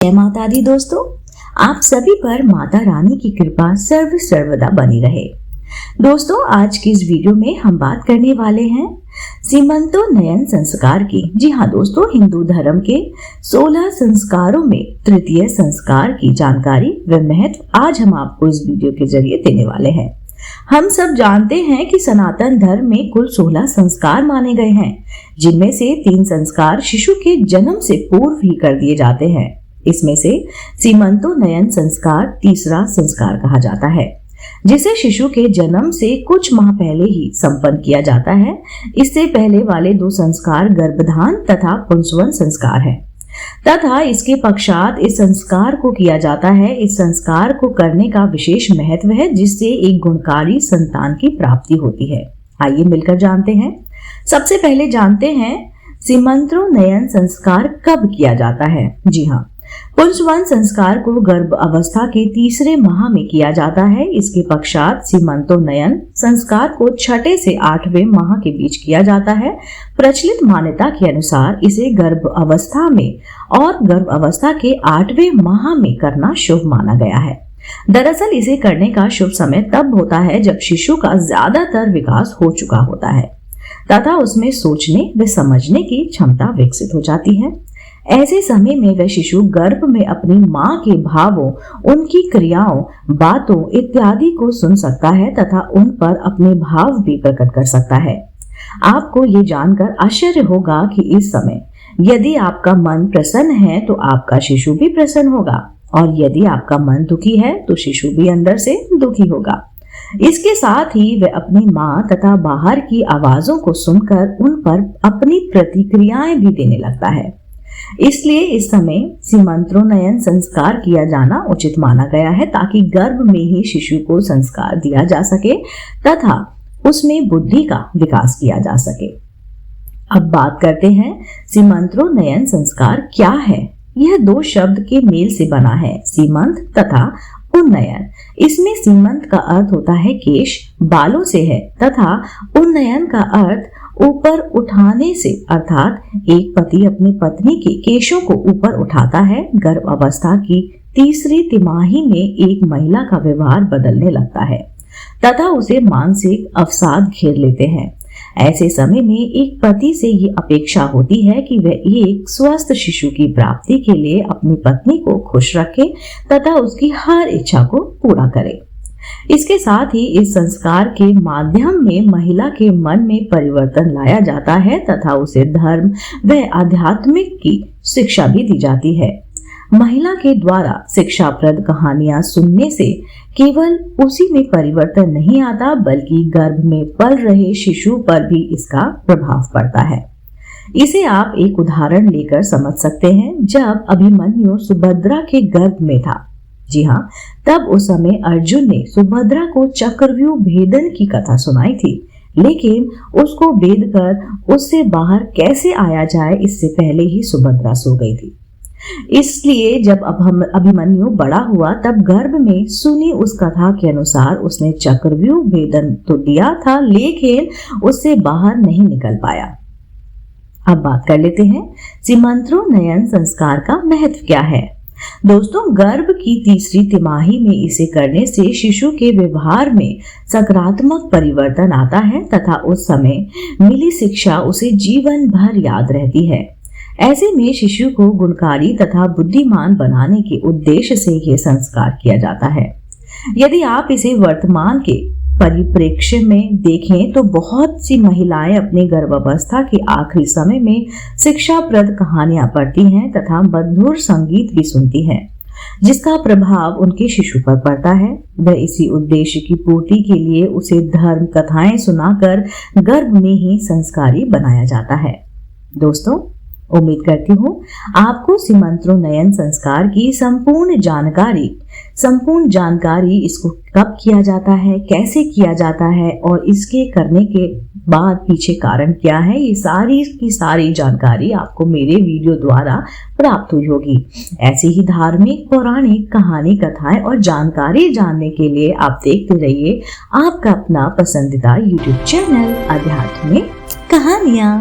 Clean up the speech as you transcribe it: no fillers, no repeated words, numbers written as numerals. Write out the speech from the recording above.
जय माता दी दोस्तों, आप सभी पर माता रानी की कृपा सर्वदा बनी रहे। दोस्तों, आज की इस वीडियो में हम बात करने वाले हैं सीमंतोन्नयन संस्कार की। जी हाँ दोस्तों, हिंदू धर्म के 16 संस्कारों में तृतीय संस्कार की जानकारी व महत्व आज हम आपको इस वीडियो के जरिए देने वाले हैं। हम सब जानते हैं कि सनातन धर्म में कुल 16 संस्कार माने गए हैं, जिनमें से 3 संस्कार शिशु के जन्म से पूर्व ही कर दिए जाते हैं। इसमें से सीमंतोन्नयन संस्कार तीसरा संस्कार कहा जाता है, जिसे शिशु के जन्म से कुछ माह पहले ही संपन्न किया जाता है। इससे पहले वाले 2 संस्कार गर्भधान तथा पुंसवन संस्कार है तथा इसके पश्चात इस संस्कार को किया जाता है। इस संस्कार को करने का विशेष महत्व है, जिससे एक गुणकारी संतान की प्राप्ति होती है। आइए मिलकर जानते हैं। सबसे पहले जानते हैं सीमंतोन्नयन संस्कार कब किया जाता है। जी हाँ, पुंसवन संस्कार को गर्भ अवस्था के 3रे माह में किया जाता है। इसके पश्चात सीमंतोन्नयन संस्कार को 6 से 8वें माह के बीच किया जाता है। प्रचलित मान्यता के अनुसार इसे गर्भ अवस्था में और गर्भ अवस्था के 8वें माह में करना शुभ माना गया है। दरअसल इसे करने का शुभ समय तब होता है जब शिशु का ज्यादातर विकास हो चुका होता है तथा उसमें सोचने व समझने की क्षमता विकसित हो जाती है। ऐसे समय में वह शिशु गर्भ में अपनी मां के भावों, उनकी क्रियाओं, बातों इत्यादि को सुन सकता है तथा उन पर अपने भाव भी प्रकट कर सकता है। आपको ये जानकर आश्चर्य होगा कि इस समय यदि आपका मन प्रसन्न है तो आपका शिशु भी प्रसन्न होगा, और यदि आपका मन दुखी है तो शिशु भी अंदर से दुखी होगा। इसके साथ ही वह अपनी मां तथा बाहर की आवाजों को सुनकर उन पर अपनी प्रतिक्रियाएं भी देने लगता है। इसलिए इस समय सीमंतोन्नयन संस्कार किया जाना उचित माना गया है, ताकि गर्भ में ही शिशु को संस्कार दिया जा सके तथा उसमें बुद्धि का विकास किया जा सके। अब बात करते हैं सीमंतोन्नयन संस्कार क्या है। यह 2 शब्द के मेल से बना है, सीमंत तथा उन्नयन। इसमें सीमंत का अर्थ होता है केश, बालों से है, तथा उन्नयन का अर्थ ऊपर उठाने से, अर्थात एक पति अपनी पत्नी के केशों को ऊपर उठाता है। गर्भ अवस्था की 3री तिमाही में एक महिला का व्यवहार बदलने लगता है तथा उसे मानसिक अवसाद घेर लेते हैं। ऐसे समय में एक पति से ये अपेक्षा होती है कि वह एक स्वस्थ शिशु की प्राप्ति के लिए अपनी पत्नी को खुश रखे तथा उसकी हर इच्छा को पूरा करे। इसके साथ ही इस संस्कार के माध्यम में महिला के मन में परिवर्तन लाया जाता है तथा उसे धर्म व आध्यात्मिक की शिक्षा भी दी जाती है। महिला के द्वारा शिक्षाप्रद कहानियां सुनने से केवल उसी में परिवर्तन नहीं आता, बल्कि गर्भ में पल रहे शिशु पर भी इसका प्रभाव पड़ता है। इसे आप एक उदाहरण लेकर समझ सकते हैं। जब अभिमन्यु सुभद्रा के गर्भ में था, जी हाँ, तब उस समय अर्जुन ने सुभद्रा को चक्रव्यूह भेदन की कथा सुनाई थी, लेकिन उसको भेद कर उससे बाहर कैसे आया जाए, इससे पहले ही सुभद्रा सो गई थी। इसलिए जब अभिमन्यु बड़ा हुआ, तब गर्भ में सुनी उस कथा के अनुसार उसने चक्रव्यूह भेदन तो दिया था, लेकिन उससे बाहर नहीं निकल पाया। अब बात कर लेते हैं सीमंतोन्नयन संस्कार का महत्व क्या है। दोस्तों, गर्भ की 3री तिमाही में इसे करने से शिशु के व्यवहार में सकारात्मक परिवर्तन आता है तथा उस समय मिली शिक्षा उसे जीवन भर याद रहती है। ऐसे में शिशु को गुणकारी तथा बुद्धिमान बनाने के उद्देश्य से यह संस्कार किया जाता है। यदि आप इसे वर्तमान के परिप्रेक्ष्य में देखें तो बहुत सी महिलाएं अपनी गर्भावस्था के आखिरी समय में शिक्षाप्रद कहानियां पढ़ती हैं तथा मधुर संगीत भी सुनती हैं, जिसका प्रभाव उनके शिशु पर पड़ता है। वह इसी उद्देश्य की पूर्ति के लिए उसे धर्म कथाएं सुनाकर गर्भ में ही संस्कारी बनाया जाता है। दोस्तों, उम्मीद करती हूँ आपको सीमंतोन्नयन संस्कार की संपूर्ण जानकारी इसको कब किया जाता है, कैसे किया जाता है और इसके करने के बाद पीछे कारण क्या है, ये सारी की सारी जानकारी आपको मेरे वीडियो द्वारा प्राप्त हुई होगी। ऐसी ही धार्मिक, पौराणिक कहानी, कथाएं और जानकारी जानने के लिए आप देखते रहिए आपका अपना पसंदीदा YouTube चैनल आध्यात्मिक कहानियां।